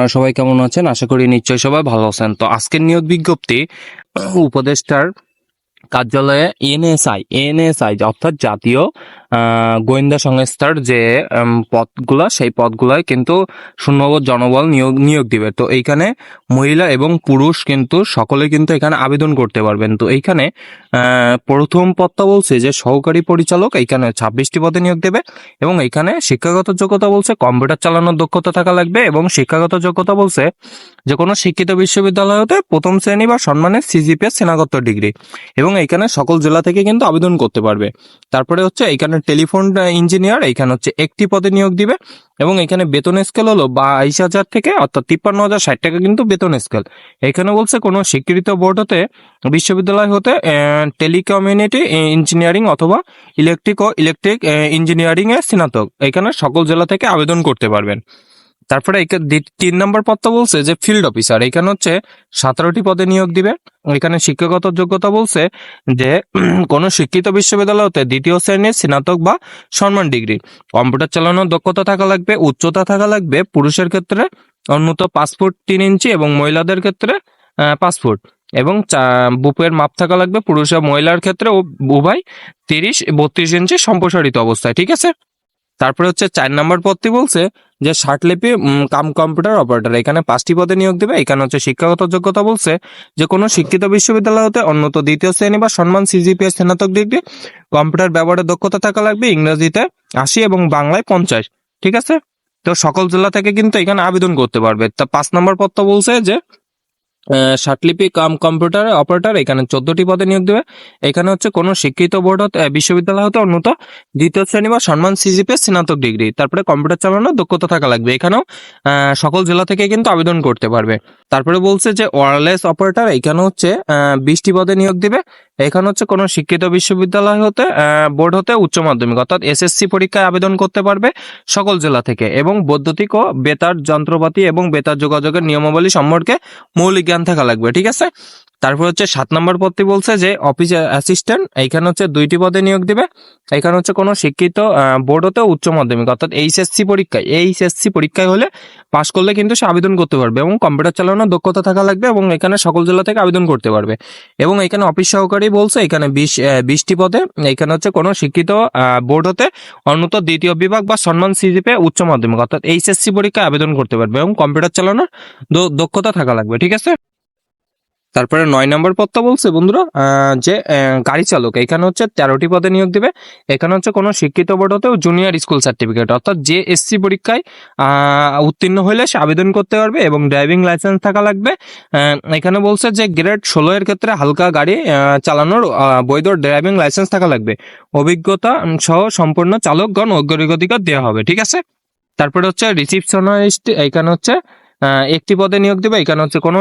আপনারা সবাই কেমন আছেন? আশা করি নিশ্চয়ই সবাই ভালো আছেন। তো আজকের নিয়োগ বিজ্ঞপ্তি উপদেষ্টার কার্যালয়ে এনএসআই অর্থাৎ জাতীয় গোয়েন্দা সংস্থার যে পদগুলা, সেই পদগুলায় কিন্তু শূন্যপদ জনবল নিয়োগ দিবে। তো এইখানে মহিলা এবং পুরুষ কিন্তু সকলে কিন্তু এখানে আবেদন করতে পারবেন। তো এইখানে প্রথম পদটা বলছে যে সহকারী পরিচালক, এইখানে 26টি পদে নিয়োগ দেবে এবং এইখানে শিক্ষাগত যোগ্যতা বলছে কম্পিউটার চালানোর দক্ষতা থাকা লাগবে এবং শিক্ষাগত যোগ্যতা বলছে যে কোনো শিক্ষিত বিশ্ববিদ্যালয় হতে প্রথম শ্রেণী বা সম্মানের সিজিপিএ স্নাতকোত্তর ডিগ্রি এবং এইখানে সকল জেলা থেকে কিন্তু আবেদন করতে পারবে। তারপরে হচ্ছে এইখানে টেলিফোন ইঞ্জিনিয়ার, এইখানে হচ্ছে একটি পদে নিয়োগ দিবে এবং এখানে বেতন স্কেল হলো 22,000 থেকে অর্থাৎ 53,060 টাকা কিন্তু বেতন স্কেল। এখানে বলছে কোনো স্বীকৃত বোর্ড হতে বিশ্ববিদ্যালয় হতে টেলিকমিউনিটি ইঞ্জিনিয়ারিং অথবা ইলেকট্রিক ইঞ্জিনিয়ারিং এর স্নাতক এখানে সকল জেলা থেকে আবেদন করতে পারবেন। তারপরে 3 নম্বর পদটা বলছে যে ফিল্ড অফিসার, এখানে হচ্ছে 17টি পদে নিয়োগ দিবে। এখানে শিক্ষাগত যোগ্যতা বলছে যে কোনো শিক্ষিত বিশ্ববিদ্যালয় হতে দ্বিতীয় শ্রেণীর স্নাতক বা সম্মান ডিগ্রি, কম্পিউটার চালানোর দক্ষতা থাকা লাগবে, উচ্চতা থাকা লাগবে পুরুষের ক্ষেত্রে অন্যত 5 ফুট 3 ইঞ্চি এবং মহিলাদের ক্ষেত্রে 5 ফুট এবং বুকের মাপ থাকা লাগবে পুরুষ ও মহিলার ক্ষেত্রে উভয় 30-32 ইঞ্চি সম্প্রসারিত অবস্থায়। ঠিক আছে। তারপরে হচ্ছে 4 নম্বর পদটি বলছে যে ষাটলিপি কম্পিউটার অপারেটর, এখানে 5টি পদে নিয়োগ দেবে। এখানে হচ্ছে শিক্ষাগত যোগ্যতা বলছে যে কোনো শিক্ষিত বিশ্ববিদ্যালয় হতে অন্যত দ্বিতীয় শ্রেণী বা সম্মান সিজিপিএ স্নাতক ডিগ্রি, কম্পিউটার ব্যবহারের দক্ষতা থাকা লাগবে, ইংরেজিতে 80 এবং বাংলায় 50। ঠিক আছে। তো সকল জেলা থেকে কিন্তু এখানে আবেদন করতে পারবে। তা 5 নম্বর পদটা বলছে যে ষাটলিপি কম্পিউটার অপারেটর, এখানে 14টি পদে নিয়োগ দেবে। এখানে হচ্ছে কোনো শিক্ষিত বোর্ড হতে বিশ্ববিদ্যালয় হতে অন্যত দ্বিতীয় শ্রেণী বা সম্মান সিজিপিএ স্নাতক ডিগ্রি, তারপরে কম্পিউটার চালানোর দক্ষতা থাকা লাগবে। এখানেও সকল জেলা থেকে কিন্তু আবেদন করতে পারবে। তারপরে বলছে যে ওয়্যারলেস অপারেটর, এখানে হচ্ছে 20টি পদে নিয়োগ দিবে। এখানে হচ্ছে কোনো শিক্ষিত বিশ্ববিদ্যালয় হতে বোর্ড হতে উচ্চ মাধ্যমিক অর্থাৎ এসএসসি পরীক্ষায় আবেদন করতে পারবে সকল জেলা থেকে এবং বৈদ্যুতিক ও বেতার যন্ত্রপাতি এবং বেতার যোগাযোগের নিয়মাবলী সম্পর্কে মৌলিক জ্ঞান থাকা লাগবে। ঠিক আছে। তারপর হচ্ছে 7 নম্বর পদটি বলছে যে অফিস অ্যাসিস্ট্যান্ট, এইখানে হচ্ছে 2টি পদে নিয়োগ দিবে। এখানে হচ্ছে কোনো শিক্ষিত বোর্ড হতে উচ্চ মাধ্যমিক অর্থাৎ এইচএসসি পরীক্ষায় হলে পাশ করলে কিন্তু সে আবেদন করতে পারবে এবং কম্পিউটার চালানোর দক্ষতা থাকা লাগবে এবং এখানে সকল জেলা থেকে আবেদন করতে পারবে। এবং এখানে অফিস সহকারী বলছে এখানে 20টি পদে, এখানে হচ্ছে কোনো শিক্ষিত বোর্ড হতে অন্যত দ্বিতীয় বিভাগ বা সম্মান সিজিপিএ উচ্চ মাধ্যমিক অর্থাৎ এইচএসসি পরীক্ষায় আবেদন করতে পারবে এবং কম্পিউটার চালানোর দক্ষতা থাকা লাগবে। ঠিক আছে। তারপরে 9 নম্বর পদটা বলছে বন্ধুরা যে গাড়ি চালক, এখানে হচ্ছে 13টি পদে নিয়োগ দিবে। এখানে হচ্ছে কোনো শিক্ষিত বোর্ড হতেও জুনিয়র স্কুল সার্টিফিকেট অর্থাৎ জেএসসি পরীক্ষায় উত্তীর্ণ হলে সে আবেদন করতে পারবে এবং ড্রাইভিং লাইসেন্স থাকা লাগবে। এখানে বলছে যে গ্রেড 16 এর ক্ষেত্রে হালকা গাড়ি চালানোর বৈধ ড্রাইভিং লাইসেন্স থাকা লাগবে, অভিজ্ঞতা সহ সম্পূর্ণ চালকগণ অগ্রাধিকার দেওয়া হবে। ঠিক আছে। তারপরে হচ্ছে রিসিপশনিস্ট, এখানে হচ্ছে একটি পদে নিয়োগ দেবে। এখানে হচ্ছে কোনো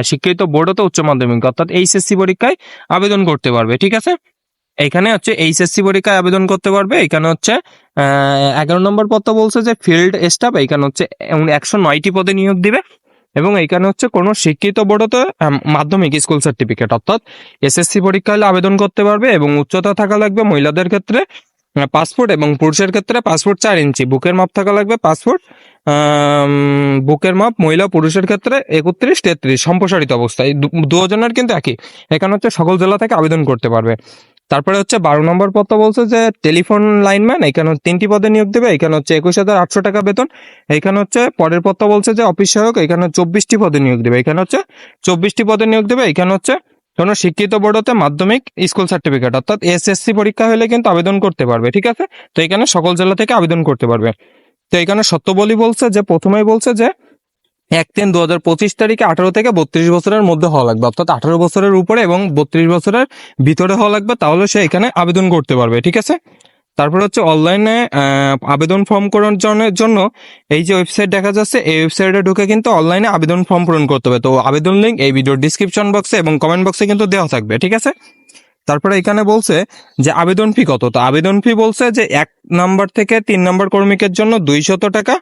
শিক্ষিত বোর্ড হতে উচ্চ মাধ্যমিক অর্থাৎ এইচএসসি পরীক্ষায় আবেদন করতে পারবে। ঠিক আছে। এখানে হচ্ছে এইচএসসি পরীক্ষায় আবেদন করতে পারবে। এখানে হচ্ছে 11 নম্বর পদটা বলছে যে ফিল্ড স্টাফ, এখানে হচ্ছে 109টি পদে নিয়োগ দিবে এবং এখানে হচ্ছে কোনো শিক্ষিত বোর্ড হতে মাধ্যমিক স্কুল সার্টিফিকেট অর্থাৎ এসএসসি পরীক্ষা হলে আবেদন করতে পারবে এবং উচ্চতা থাকা লাগবে মহিলাদের ক্ষেত্রে 5 ফুট এবং পুরুষের ক্ষেত্রে 5 ফুট 4 ইঞ্চি, বুকের মাপ থাকা লাগবে 5 ফুট, বুকের মাপ মহিলা পুরুষের ক্ষেত্রে 31-33 সম্প্রসারিত অবস্থায়, দুজনের কিন্তু একই। এখানে হচ্ছে সকল জেলা থেকে আবেদন করতে পারবে। তারপরে হচ্ছে 12 নম্বর পদটা বলছে যে টেলিফোন লাইনম্যান, এখানে 3টি পদে নিয়োগ দেবে। এখানে হচ্ছে 21,800 টাকা বেতন। এখানে হচ্ছে পরের পদটা বলছে যে অফিস সহায়ক, এখানে 24টি পদে নিয়োগ দেবে। এখানে হচ্ছে 24টি পদে নিয়োগ দেবে। এখানে হচ্ছে কোনো শিক্ষিত বোর্ড হতে মাধ্যমিক স্কুল সার্টিফিকেট অর্থাৎ এসএসসি পরীক্ষা হলে কিন্তু আবেদন করতে পারবে। ঠিক আছে। তো এখানে সকল জেলা থেকে আবেদন করতে পারবে। তো এখানে সত্যবলী বলছে যে প্রথমেই বলছে যে 1/3/2025 তারিখে 18 থেকে 32 বছরের মধ্যে হওয়া লাগবে অর্থাৎ 18 বছরের উপরে এবং 32 বছরের ভিতরে হওয়া লাগবে, তাহলে সে এখানে আবেদন করতে পারবে। ঠিক আছে। তারপর হচ্ছে অনলাইনে আবেদন ফর্ম পূরণের জন্য এই যে ওয়েবসাইট দেখা যাচ্ছে, এই ওয়েবসাইটে ঢুকে কিন্তু অনলাইনে আবেদন ফর্ম পূরণ করতে হবে। তো আবেদন লিঙ্ক এই ভিডিওর ডিসক্রিপশন বক্সে এবং কমেন্ট বক্সে কিন্তু দেওয়া থাকবে। ঠিক আছে। তারপরে এখানে বলছে যে আবেদন ফি কত। তো আবেদন ফি বলছে যে 1 নাম্বার থেকে 3 নাম্বার কর্মীকের জন্য 200 টাকা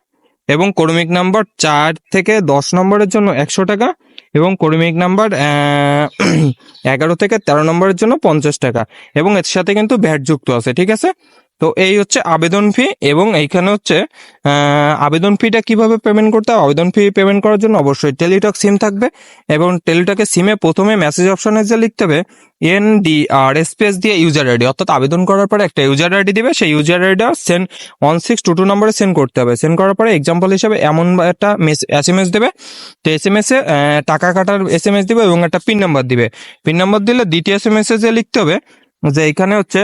এবং কর্মিক নাম্বার 4 থেকে 10 নম্বরের জন্য 100 টাকা এবং কর্মিক নাম্বার 11 থেকে 13 নম্বরের জন্য 50 টাকা এবং এর সাথে কিন্তু ভ্যাট যুক্ত আছে। ঠিক আছে। তো এই হচ্ছে আবেদন ফি, এবং এইখানে হচ্ছে আবেদন ফিটা কিভাবে পেমেন্ট করতে হবে। আবেদন ফি পেমেন্ট করার জন্য অবশ্যই টেলিটক সিম থাকবে, এবং টেলিটকের সিমে প্রথমে মেসেজ অপশনে যে লিখতে হবে NDR স্পেস দিয়ে ইউজার আইডি, অর্থাৎ আবেদন করার পরে একটা ইউজার আইডি দিবে, সেই ইউজার আইডিটা সেন্ড 1622 নম্বরে সেন্ড করতে হবে। সেন্ড করার পরে এক্সাম্পল হিসেবে এমন একটা SMS দেবে, তো SMS এ টাকা কাটার SMS দিবে এবং একটা পিন নাম্বার দিবে। পিন নাম্বার দিলে দ্বিতীয় SMS এ যে লিখতে হবে যে এখানে হচ্ছে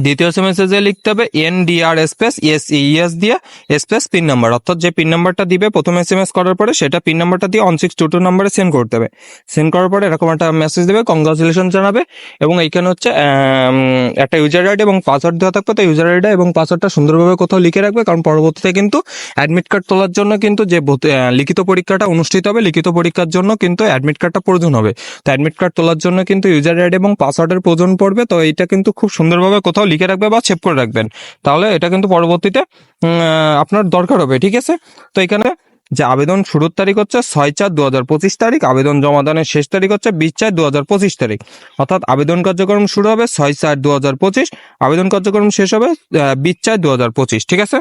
দ্বিতীয় মেসেজে লিখতে হবে NDR স্পেস ইয়েস দিয়ে স্পেস পিন নাম্বার, অর্থাৎ যে পিন নাম্বারটা দিবে প্রথম SMS করার পরে সেটা পিন নাম্বারটা দিয়ে 1622 নম্বরে সেন্ড করতে হবে। সেন্ড করার পরে এরকম একটা মেসেজ দেবে, কংগ্রাচুলেশন জানাবে, এবং এইখানে হচ্ছে একটা ইউজার আইডি এবং পাসওয়ার্ড দেওয়া থাকবে। তো ইউজার আইডি এবং পাসওয়ার্ডটা সুন্দরভাবে কোথাও লিখে রাখবে, কারণ পরবর্তীতে কিন্তু অ্যাডমিট কার্ড তোলার জন্য কিন্তু যে লিখিত পরীক্ষাটা অনুষ্ঠিত হবে, লিখিত পরীক্ষার জন্য কিন্তু অ্যাডমিট কার্ডটা প্রয়োজন হবে। তো অ্যাডমিট কার্ড তোলার জন্য কিন্তু ইউজার আইডি এবং পাসওয়ার্ডের প্রয়োজন পড়বে। তো এইটা কিন্তু খুব সুন্দরভাবে কোথাও লিখে রাখবে বা সেভ করে রাখবেন, তাহলে এটা কিন্তু পরবর্তীতে আপনার দরকার হবে। ঠিক আছে, তো এখানে যে আবেদন শুরুর তারিখ হচ্ছে 6/4/2025 তারিখ, আবেদন জমাদানের শেষ তারিখ হচ্ছে 20/4/2025 তারিখ, অর্থাৎ আবেদন কার্যক্রম শুরু হবে 6/4/2025, আবেদন কার্যক্রম শেষ হবে 20/4/2025। ঠিক আছে,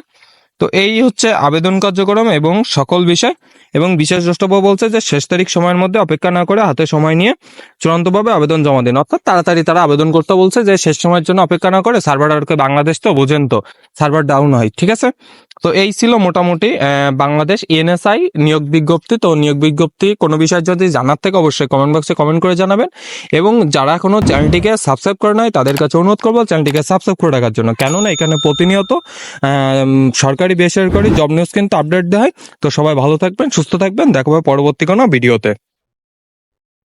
তো এই হচ্ছে আবেদন কার্যক্রম এবং সকল বিষয়। এবং বিশেষ দ্রষ্টব্য বলছে যে শেষ তারিখ সময়ের মধ্যে অপেক্ষা না করে হাতে সময় নিয়ে চূড়ান্তভাবে আবেদন জমা দিন, অর্থাৎ তাড়াতাড়ি তারা আবেদন করতে বলছে, যে শেষ সময়ের জন্য অপেক্ষা না করে। সার্ভার আর বাংলাদেশ তো বোঝেন তো, সার্ভার ডাউন হয়। ঠিক আছে, তো এই ছিল মোটামুটি বাংলাদেশ NSI নিয়োগ বিজ্ঞপ্তি। তো নিয়োগ বিজ্ঞপ্তি কোনো বিষয় যদি জানার থেকে অবশ্যই কমেন্ট বক্সে কমেন্ট করে জানাবেন, এবং যারা এখনো চ্যানেলটিকে সাবস্ক্রাইব করে নাই তাদের কাছে অনুরোধ করবো চ্যানেলটিকে সাবস্ক্রাইব করে রাখার জন্য, কেননা এখানে প্রতিনিয়ত সরকারি বেসরকারি জব নিউজ কিন্তু আপডেট দেয়। তো সবাই ভালো থাকবেন, সুস্থ থাকবেন, দেখা হবে পরবর্তী কোনো ভিডিওতে।